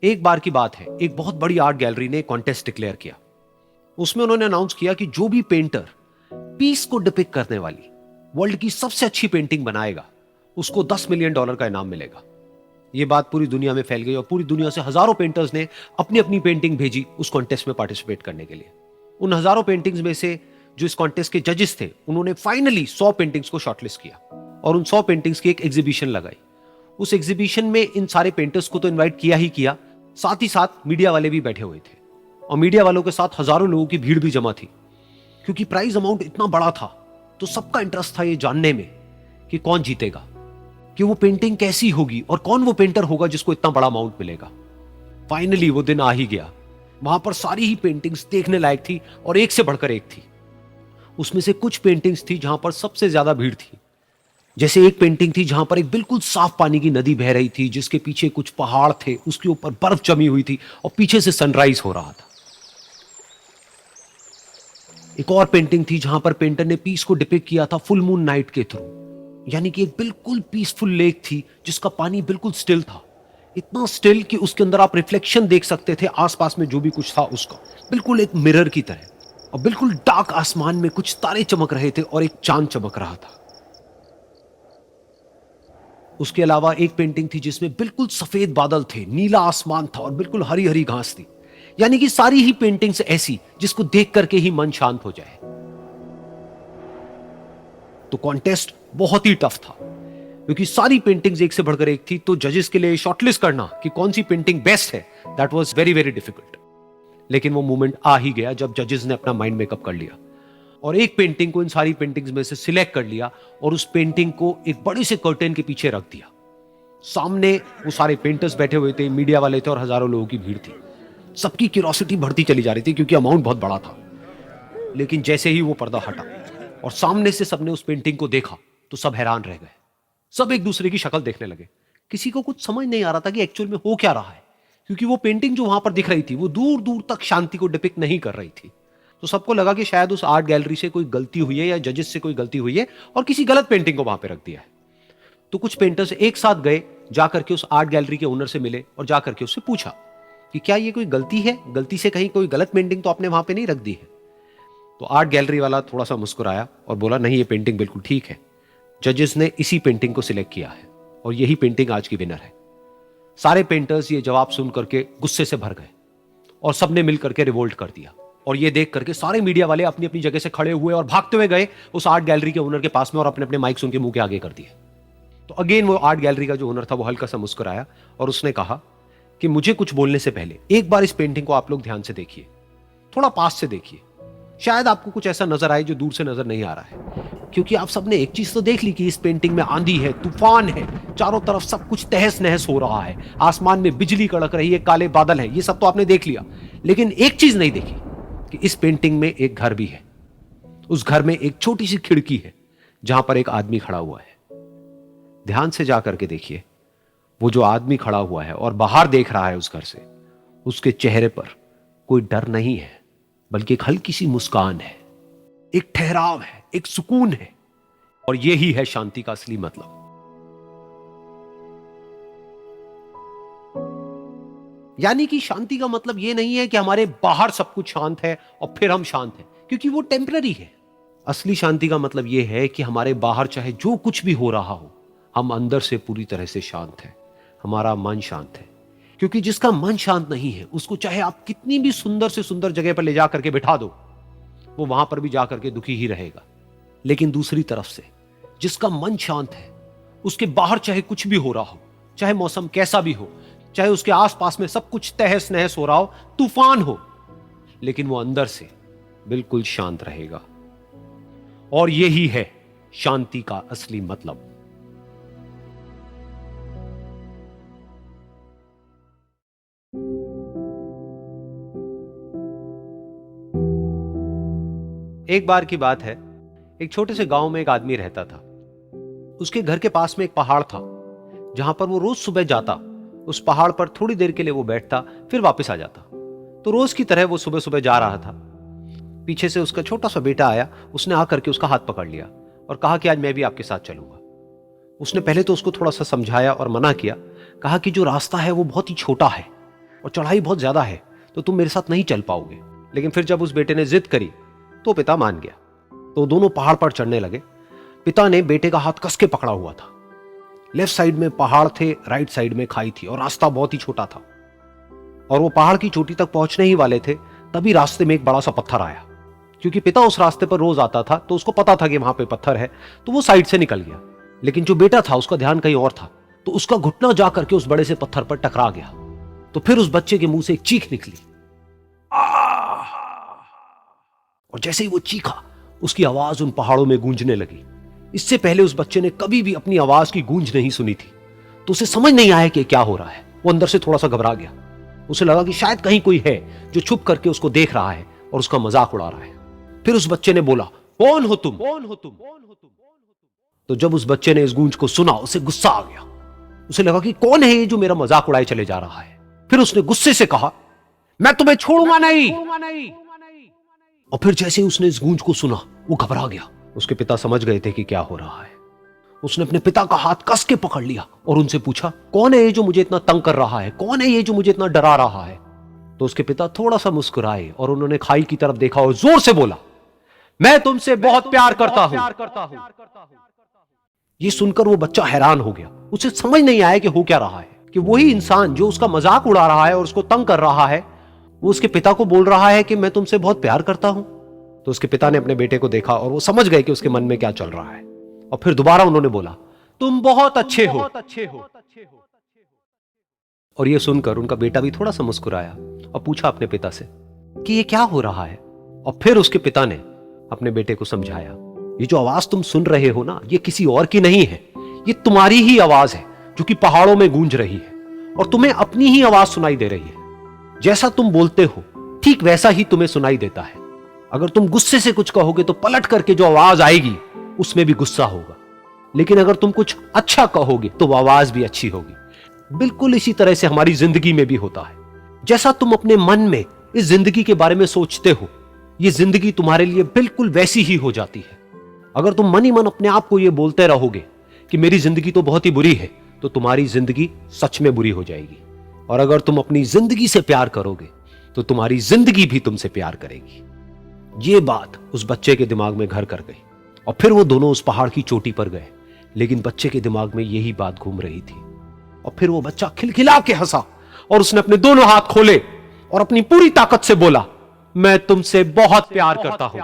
एक बार की बात है, एक बहुत बड़ी आर्ट गैलरी ने कॉन्टेस्ट डिक्लेयर किया। उसमें उन्होंने अनाउंस किया कि जो भी पेंटर पीस को डिपिक्ट करने वाली वर्ल्ड की सबसे अच्छी पेंटिंग बनाएगा, उसको $10 मिलियन का इनाम मिलेगा। यह बात पूरी दुनिया में फैल गई और पूरी दुनिया से हजारों पेंटर्स ने अपनी अपनी पेंटिंग भेजी उस कॉन्टेस्ट में पार्टिसिपेट करने के लिए। उन हजारों पेंटिंग्स में से जो इस कॉन्टेस्ट के जजेस थे, उन्होंने फाइनली 100 पेंटिंग्स को शॉर्टलिस्ट किया और उन 100 पेंटिंग्स की एक एग्जीबिशन लगाई। उस एग्जीबिशन में इन सारे पेंटर्स को तो इनवाइट किया ही किया, साथ ही साथ मीडिया वाले भी बैठे हुए थे और मीडिया वालों के साथ हजारों लोगों की भीड़ भी जमा थी। क्योंकि प्राइज अमाउंट इतना बड़ा था तो सबका इंटरेस्ट था ये जानने में कि कौन जीतेगा, कि वो पेंटिंग कैसी होगी और कौन वो पेंटर होगा जिसको इतना बड़ा अमाउंट मिलेगा। फाइनली वो दिन आ ही गया। वहां पर सारी ही पेंटिंग्स देखने लायक थी और एक से बढ़कर एक थी। उसमें से कुछ पेंटिंग्स थी जहां पर सबसे ज्यादा भीड़ थी। जैसे एक पेंटिंग थी जहां पर एक बिल्कुल साफ पानी की नदी बह रही थी, जिसके पीछे कुछ पहाड़ थे, उसके ऊपर बर्फ जमी हुई थी और पीछे से सनराइज हो रहा था। एक और पेंटिंग थी जहां पर पेंटर ने पीस को डिपिक्ट किया था फुल मून नाइट के थ्रू, यानी कि एक बिल्कुल पीसफुल लेक थी जिसका पानी बिल्कुल स्टिल था, इतना स्टिल कि उसके अंदर आप रिफ्लेक्शन देख सकते थे आसपास में जो भी कुछ था उसका, बिल्कुल एक मिरर की तरह। और बिल्कुल डार्क आसमान में कुछ तारे चमक रहे थे और एक चांद चमक रहा था। उसके अलावा एक पेंटिंग थी जिसमें बिल्कुल सफेद बादल थे, नीला आसमान था और बिल्कुल हरी हरी घास थी। यानी कि सारी ही पेंटिंग्स ऐसी जिसको देख करके ही मन शांत हो जाए। तो कॉन्टेस्ट बहुत ही टफ था क्योंकि सारी पेंटिंग्स एक से बढ़कर एक थी। तो जजेस के लिए शॉर्टलिस्ट करना कि कौन सी पेंटिंग बेस्ट है, that was very very difficult. लेकिन वो मोमेंट आ ही गया जब जजेस ने अपना माइंड मेकअप कर लिया और एक पेंटिंग को इन सारी पेंटिंग्स में से सिलेक्ट कर लिया और उस पेंटिंग को एक बड़े से कर्टेन के पीछे रख दिया। सामने वो सारे पेंटर्स बैठे हुए थे, मीडिया वाले थे और हजारों लोगों की भीड़ थी। सबकी क्यूरियोसिटी बढ़ती चली जा रही थी क्योंकि अमाउंट बहुत बड़ा था। लेकिन जैसे ही वो पर्दा हटा और सामने से सबने उस पेंटिंग को देखा तो सब हैरान रह गए। सब एक दूसरे की शक्ल देखने लगे। किसी को कुछ समझ नहीं आ रहा था कि एक्चुअल में हो क्या रहा है, क्योंकि वो पेंटिंग जो वहां पर दिख रही थी वो दूर दूर तक शांति को डिपिक्ट नहीं कर रही थी। तो सबको लगा कि शायद उस आर्ट गैलरी से कोई गलती हुई है या जजेस से कोई गलती हुई है और किसी गलत पेंटिंग को वहां पे रख दिया है। तो कुछ पेंटर्स एक साथ गए, जाकर के उस आर्ट गैलरी के ओनर से मिले और जाकर के उससे पूछा कि क्या ये कोई गलती है, गलती से कहीं कोई गलत पेंटिंग तो आपने वहां पे नहीं रख दी है। तो आर्ट गैलरी वाला थोड़ा सा मुस्कुराया और बोला, नहीं, ये पेंटिंग बिल्कुल ठीक है। जजेस ने इसी पेंटिंग को सिलेक्ट किया है और यही पेंटिंग आज की विनर है। सारे पेंटर्स ये जवाब सुन करके गुस्से से भर गए और सबने मिल करके रिवोल्ट कर दिया। और ये देख करके सारे मीडिया वाले अपनी अपनी जगह से खड़े हुए और भागते हुए गए उस आर्ट गैलरी के ओनर के पास में और अपने अपने माइक्स उनके मुंह के आगे कर दिए। तो अगेन वो आर्ट गैलरी का जो ओनर था वो हल्का सा मुस्कुराया और उसने कहा कि मुझे कुछ बोलने से पहले एक बार इस पेंटिंग को आप लोग ध्यान से देखिए, थोड़ा पास से देखिए, शायद आपको कुछ ऐसा नजर आए जो दूर से नजर नहीं आ रहा है। क्योंकि आप सबने एक चीज तो देख ली कि इस पेंटिंग में आंधी है, तूफान है, चारों तरफ सब कुछ तहस नहस हो रहा है, आसमान में बिजली कड़क रही है, काले बादल हैं, ये सब तो आपने देख लिया। लेकिन एक चीज नहीं देखी कि इस पेंटिंग में एक घर भी है। उस घर में एक छोटी सी खिड़की है जहां पर एक आदमी खड़ा हुआ है। ध्यान से जाकर के देखिए, वो जो आदमी खड़ा हुआ है और बाहर देख रहा है उस घर से, उसके चेहरे पर कोई डर नहीं है, बल्कि एक हल्की सी मुस्कान है, एक ठहराव है, एक सुकून है। और यही है शांति का असली मतलब। यानी कि शांति का मतलब यह नहीं है कि हमारे बाहर सब कुछ शांत है और फिर हम शांत हैं, क्योंकि वो टेम्पररी है। असली शांति का मतलब यह है कि हमारे बाहर चाहे जो कुछ भी हो रहा हो, हम अंदर से पूरी तरह से शांत हैं, हमारा मन शांत है। क्योंकि जिसका मन शांत नहीं है, उसको चाहे आप कितनी भी सुंदर से सुंदर जगह पर ले जाकर के बिठा दो, वो वहां पर भी जाकर के दुखी ही रहेगा। लेकिन दूसरी तरफ से जिसका मन शांत है, उसके बाहर चाहे कुछ भी हो रहा हो, चाहे मौसम कैसा भी हो, चाहे उसके आसपास में सब कुछ तहस नहस हो रहा हो, तूफान हो, लेकिन वो अंदर से बिल्कुल शांत रहेगा। और यही है शांति का असली मतलब। एक बार की बात है, एक छोटे से गांव में एक आदमी रहता था। उसके घर के पास में एक पहाड़ था जहां पर वो रोज सुबह जाता, उस पहाड़ पर थोड़ी देर के लिए वो बैठता, फिर वापस आ जाता। तो रोज की तरह वो सुबह सुबह जा रहा था। पीछे से उसका छोटा सा बेटा आया, उसने आकर के उसका हाथ पकड़ लिया और कहा कि आज मैं भी आपके साथ चलूंगा। उसने पहले तो उसको थोड़ा सा समझाया और मना किया, कहा कि जो रास्ता है वो बहुत ही छोटा है और चढ़ाई बहुत ज्यादा है, तो तुम मेरे साथ नहीं चल पाओगे। लेकिन फिर जब उस बेटे ने जिद करी तो पिता मान गया। तो दोनों पहाड़ पर चढ़ने लगे। पिता ने बेटे का हाथ कस के पकड़ा हुआ था। लेफ्ट साइड में पहाड़ थे, राइट साइड में खाई थी, और रास्ता बहुत ही छोटा था। और वो पहाड़ की चोटी तक पहुंचने ही वाले थे, तभी रास्ते में एक बड़ा सा पत्थर आया। क्योंकि पिता उस रास्ते पर रोज आता था, तो उसको पता था कि वहां पे पत्थर है, तो वो साइड से निकल गया। लेकिन जो बेटा था उसका ध्यान कहीं और था, तो उसका घुटना जा करके उस बड़े से पत्थर पर टकरा गया। तो फिर उस बच्चे के मुंह से एक चीख निकली, और जैसे ही वो चीखा, उसकी आवाज उन पहाड़ों में गूंजने लगी। इससे पहले उस बच्चे ने कभी भी अपनी आवाज की गूंज नहीं सुनी थी, तो उसे समझ नहीं आया कि क्या हो रहा है। वो अंदर से थोड़ा सा घबरा गया। उसे लगा कि शायद कहीं कोई है जो छुप करके उसको देख रहा है और उसका मजाक उड़ा रहा है। फिर उस बच्चे ने बोला, कौन हो तुम? कौन हो तुम? तो जब उस बच्चे ने इस गूंज को सुना, उसे गुस्सा आ गया। उसे लगा कि कौन है ये जो मेरा मजाक उड़ाए चले जा रहा है। फिर उसने गुस्से से कहा, मैं तुम्हें छोड़ूंगा नहीं। और फिर जैसे उसने इस गूंज को सुना, वो घबरा गया। उसके पिता समझ गए थे कि क्या हो रहा है। उसने अपने पिता का हाथ कस के पकड़ लिया और उनसे पूछा, कौन है ये जो मुझे इतना तंग कर रहा है? कौन है ये जो मुझे इतना डरा रहा है? तो उसके पिता थोड़ा सा मुस्कुराए और उन्होंने खाई की तरफ देखा और जोर से बोला, मैं तुमसे बहुत प्यार करता हूं। ये सुनकर वो बच्चा हैरान हो गया। उसे समझ नहीं आया कि हो क्या रहा है, कि वही इंसान जो उसका मजाक उड़ा रहा है और उसको तंग कर रहा है, वो उसके पिता को बोल रहा है कि मैं तुमसे बहुत प्यार करता हूं। तो उसके पिता ने अपने बेटे को देखा और वो समझ गए कि उसके मन में क्या चल रहा है। और फिर दोबारा उन्होंने बोला, तुम बहुत अच्छे हो। और ये सुनकर उनका बेटा भी थोड़ा सा मुस्कुराया और पूछा अपने पिता से कि ये क्या हो रहा है। और फिर उसके पिता ने अपने बेटे को समझाया, ये जो आवाज तुम सुन रहे हो ना, ये किसी और की नहीं है, ये तुम्हारी ही आवाज है जो कि पहाड़ों में गूंज रही है, और तुम्हें अपनी ही आवाज सुनाई दे रही है। जैसा तुम बोलते हो ठीक वैसा ही तुम्हें सुनाई देता है। अगर तुम गुस्से से कुछ कहोगे तो पलट करके जो आवाज आएगी उसमें भी गुस्सा होगा, लेकिन अगर तुम कुछ अच्छा कहोगे तो वो आवाज भी अच्छी होगी। बिल्कुल इसी तरह से हमारी जिंदगी में भी होता है। जैसा तुम अपने मन में इस जिंदगी के बारे में सोचते हो, ये जिंदगी तुम्हारे लिए बिल्कुल वैसी ही हो जाती है। अगर तुम मन ही मन अपने आप को ये बोलते रहोगे कि मेरी जिंदगी तो बहुत ही बुरी है, तो तुम्हारी जिंदगी सच में बुरी हो जाएगी। और अगर तुम अपनी जिंदगी से प्यार करोगे तो तुम्हारी जिंदगी भी तुमसे प्यार करेगी। ये बात उस बच्चे के दिमाग में घर कर गई और फिर वो दोनों उस पहाड़ की चोटी पर गए। लेकिन बच्चे के दिमाग में यही बात घूम रही थी। और फिर वो बच्चा खिलखिला के हंसा और उसने अपने दोनों हाथ खोले और अपनी पूरी ताकत से बोला, मैं तुमसे बहुत प्यार करता हूं।